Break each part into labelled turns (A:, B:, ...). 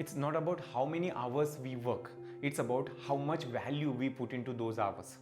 A: It's not about how many hours we work, it's about how much value we put into those hours.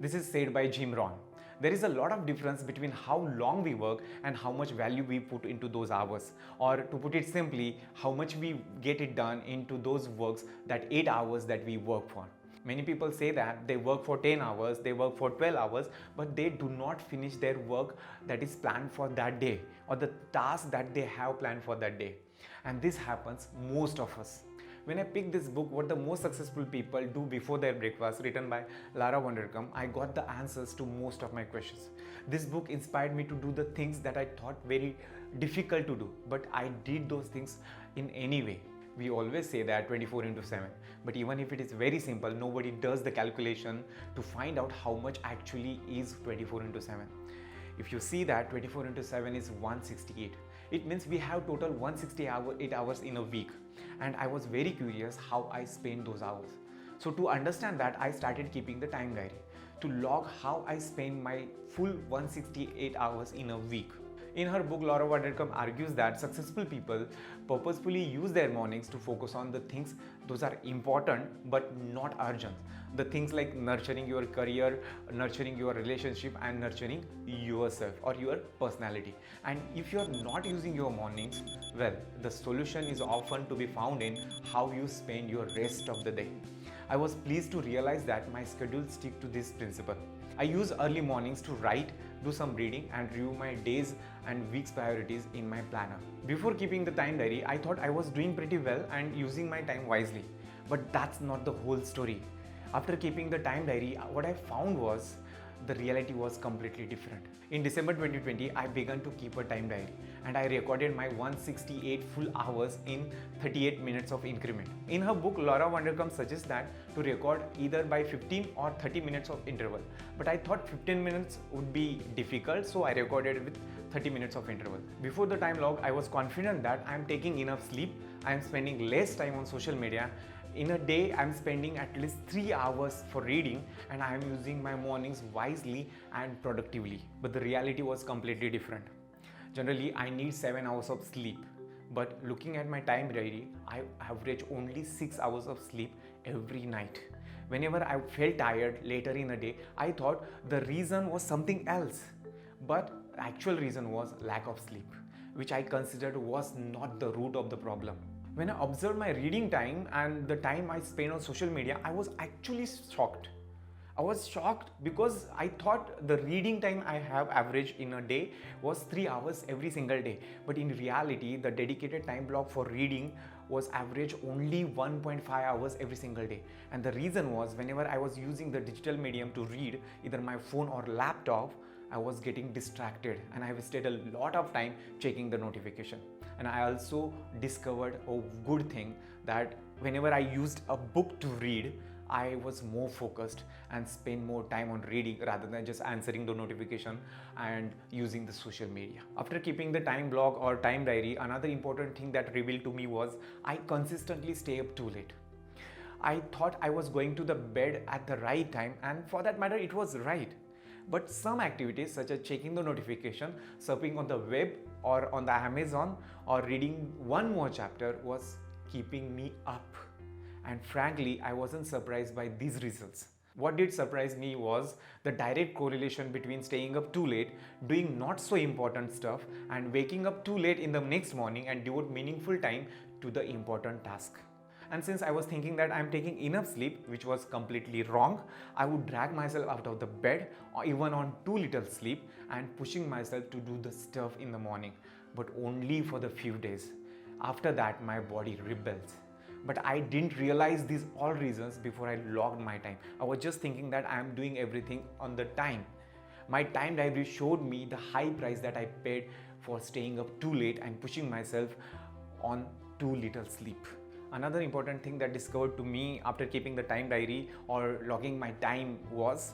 A: This is said by Jim Rohn. There is a lot of difference between how long we work and how much value we put into those hours. Or to put it simply, how much we get it done into those works, that 8 hours that we work for. Many people say that they work for 10 hours, they work for 12 hours, but they do not finish their work that is planned for that day or the task that they have planned for that day. And this happens most of us. When I picked this book, What the Most Successful People Do Before Their Breakfast, written by Lara Vanderkam, I got the answers to most of my questions. This book inspired me to do the things that I thought very difficult to do, but I did those things in any way. We always say that 24 into 7, but even if it is very simple, nobody does the calculation to find out how much actually is 24 into 7. If you see that 24 into 7 is 168, it means we have total 168 hours in a week. And I was very curious how I spend those hours. So to understand that, I started keeping the time diary to log how I spend my full 168 hours in a week. In her book, Lara Vanderkam argues that successful people purposefully use their mornings to focus on the things those are important but not urgent. The things like nurturing your career, nurturing your relationship, and nurturing yourself or your personality. And if you're not using your mornings, well, the solution is often to be found in how you spend your rest of the day. I was pleased to realize that my schedule sticks to this principle. I use early mornings to write, do some reading, and review my days and week's priorities in my planner. Before keeping the time diary, I thought I was doing pretty well and using my time wisely. But that's not the whole story. After keeping the time diary, what I found was the reality was completely different. In December 2020, I began to keep a time diary and I recorded my 168 full hours in 38 minutes of increment. In her book, Lara Vanderkam suggests that to record either by 15 or 30 minutes of interval. But I thought 15 minutes would be difficult, so I recorded with 30 minutes of interval. Before the time log, I was confident that I am taking enough sleep, I am spending less time on social media. In a day, I'm spending at least 3 hours for reading and I am using my mornings wisely and productively. But the reality was completely different. Generally, I need 7 hours of sleep. But looking at my time diary, I average only 6 hours of sleep every night. Whenever I felt tired later in the day, I thought the reason was something else. But the actual reason was lack of sleep, which I considered was not the root of the problem. When I observed my reading time and the time I spent on social media, I was actually shocked. I was shocked because I thought the reading time I have averaged in a day was 3 hours every single day. But in reality, the dedicated time block for reading was average only 1.5 hours every single day. And the reason was whenever I was using the digital medium to read, either my phone or laptop, I was getting distracted and I wasted a lot of time checking the notification. And I also discovered a good thing that whenever I used a book to read, I was more focused and spent more time on reading rather than just answering the notification and using the social media. After keeping the time block or time diary, another important thing that revealed to me was I consistently stay up too late. I thought I was going to the bed at the right time, and for that matter, it was right. But some activities such as checking the notification, surfing on the web or on the Amazon or reading one more chapter was keeping me up. And frankly, I wasn't surprised by these results. What did surprise me was the direct correlation between staying up too late, doing not so important stuff, and waking up too late in the next morning and devote meaningful time to the important task. And since I was thinking that I'm taking enough sleep, which was completely wrong, I would drag myself out of the bed or even on too little sleep and pushing myself to do the stuff in the morning, but only for the few days. After that, my body rebels. But I didn't realize these all reasons before I logged my time. I was just thinking that I am doing everything on the time. My time diary showed me the high price that I paid for staying up too late and pushing myself on too little sleep. Another important thing that discovered to me after keeping the time diary or logging my time was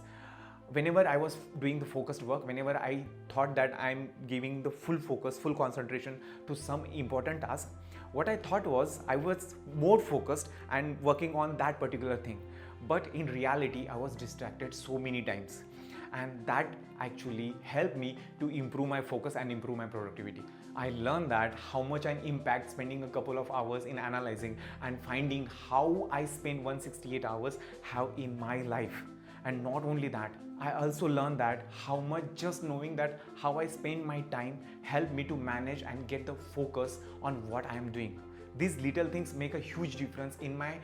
A: whenever I was doing the focused work, whenever I thought that I'm giving the full focus, full concentration to some important task, what I thought was I was more focused and working on that particular thing. But in reality, I was distracted so many times. And that actually helped me to improve my focus and improve my productivity. I learned that how much an impact spending a couple of hours in analyzing and finding how I spend 168 hours have in my life. And not only that, I also learned that how much just knowing that how I spend my time helped me to manage and get the focus on what I am doing. These little things make a huge difference in my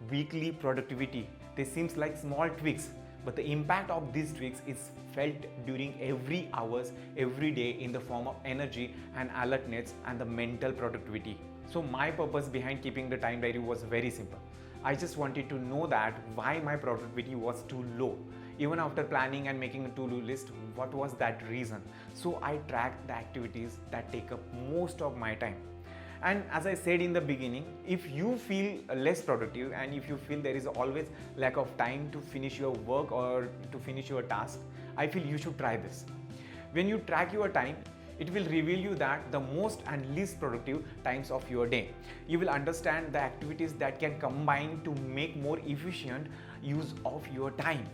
A: weekly productivity. They seem like small tweaks, but the impact of these tweaks is felt during every hours, every day in the form of energy and alertness and the mental productivity. So my purpose behind keeping the time diary was very simple. I just wanted to know that why my productivity was too low. Even after planning and making a to-do list, what was that reason? So I tracked the activities that take up most of my time. And as I said in the beginning, if you feel less productive and if you feel there is always lack of time to finish your work or to finish your task, I feel you should try this. When you track your time, it will reveal you that the most and least productive times of your day. You will understand the activities that can combine to make more efficient use of your time.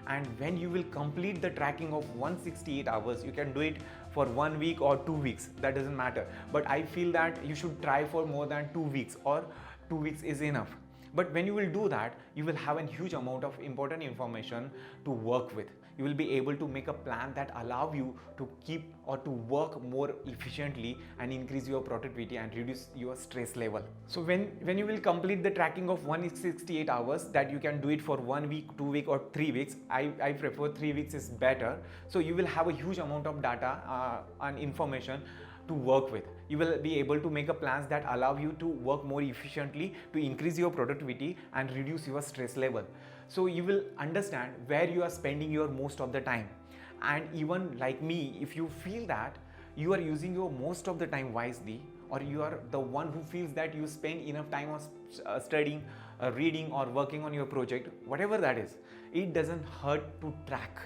A: And when you will complete the tracking of 168 hours, you can do it for 1 week or 2 weeks, that doesn't matter. But I feel that you should try for more than 2 weeks, or 2 weeks is enough. But when you will do that, you will have a huge amount of important information to work with. You will be able to make a plan that allow you to keep or to work more efficiently and increase your productivity and reduce your stress level. So when you will complete the tracking of 168 hours, that you can do it for 1 week, 2 week or 3 weeks. I prefer 3 weeks is better. So you will have a huge amount of data and information to work with. You will be able to make a plans that allow you to work more efficiently, to increase your productivity and reduce your stress level. So you will understand where you are spending your most of the time. And even like me, if you feel that you are using your most of the time wisely, or you are the one who feels that you spend enough time on studying, reading or working on your project, whatever that is, it doesn't hurt to track.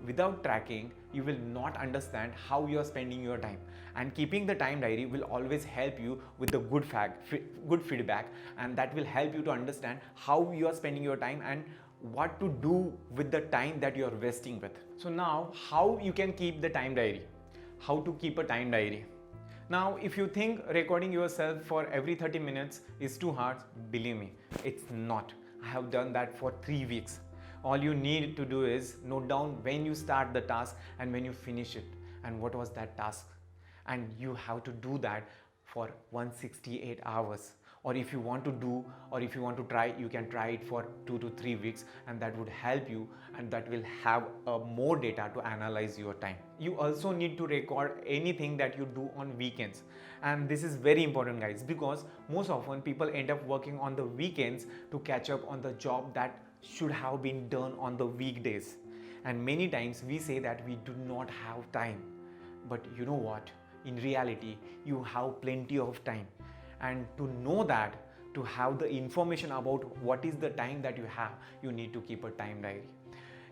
A: Without tracking, you will not understand how you are spending your time. And keeping the time diary will always help you with the good feedback, and that will help you to understand how you are spending your time and what to do with the time that you are wasting with. So now, how you can keep the time diary? How to keep a time diary? Now, if you think recording yourself for every 30 minutes is too hard, believe me, it's not. I have done that for 3 weeks. All you need to do is note down when you start the task and when you finish it and what was that task. And you have to do that for 168 hours. Or if you want to do, or if you want to try, you can try it for 2 to 3 weeks, and that would help you, and that will have more data to analyze your time. You also need to record anything that you do on weekends. And this is very important, guys, because most often people end up working on the weekends to catch up on the job that should have been done on the weekdays. And many times we say that we do not have time. But you know what? In reality, you have plenty of time. And to know that, to have the information about what is the time that you have, you need to keep a time diary.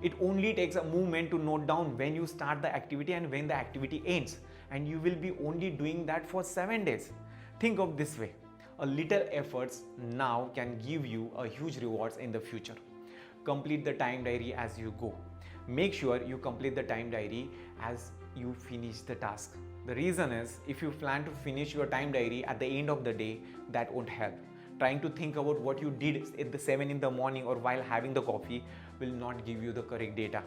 A: It only takes a moment to note down when you start the activity and when the activity ends. And you will be only doing that for 7 days. Think of this way. A little efforts now can give you a huge rewards in the future. Complete the time diary as you go. Make sure you complete the time diary as you finish the task. The reason is, if you plan to finish your time diary at the end of the day, that won't help. Trying to think about what you did at the 7 in the morning or while having the coffee will not give you the correct data.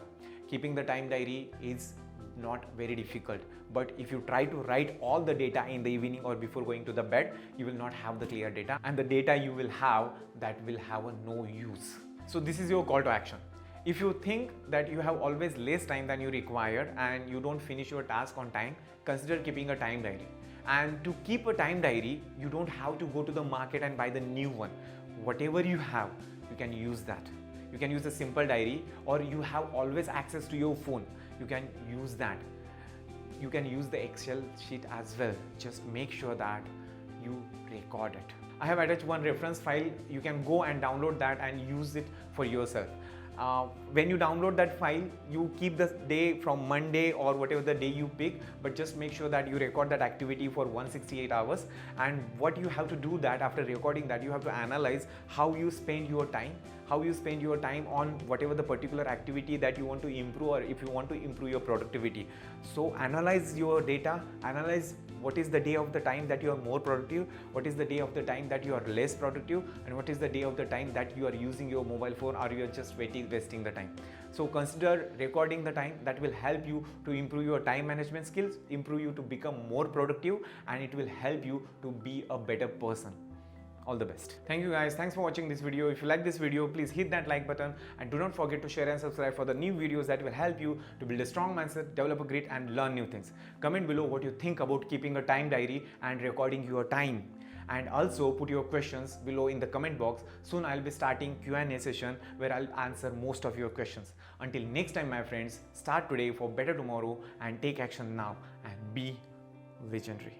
A: Keeping the time diary is not very difficult, but if you try to write all the data in the evening or before going to the bed, you will not have the clear data, and the data you will have, that will have no use. So this is your call to action. If you think that you have always less time than you require and you don't finish your task on time, consider keeping a time diary. And to keep a time diary, you don't have to go to the market and buy the new one. Whatever you have, you can use that. You can use a simple diary, or you have always access to your phone. You can use that. You can use the Excel sheet as well. Just make sure that you record it. I have attached one reference file. You can go and download that and use it for yourself. When you download that file, you keep the day from Monday or whatever the day you pick, but just make sure that you record that activity for 168 hours. And what you have to do that after recording that, you have to analyze how you spend your time, on whatever the particular activity that you want to improve, or if you want to improve your productivity. So analyze your data, analyze what is the day of the time that you are more productive, what is the day of the time that you are less productive, and what is the day of the time that you are using your mobile phone or you are just wasting the time. So consider recording the time. That will help you to improve your time management skills, improve you to become more productive, and it will help you to be a better person. All the best. Thank you guys. Thanks for watching this video. If you like this video, please hit that like button and do not forget to share and subscribe for the new videos that will help you to build a strong mindset, develop a grit, and learn new things. Comment below what you think about keeping a time diary and recording your time. And also put your questions below in the comment box. Soon I'll be starting Q&A session where I'll answer most of your questions. Until next time, my friends, start today for better tomorrow and take action now and be visionary.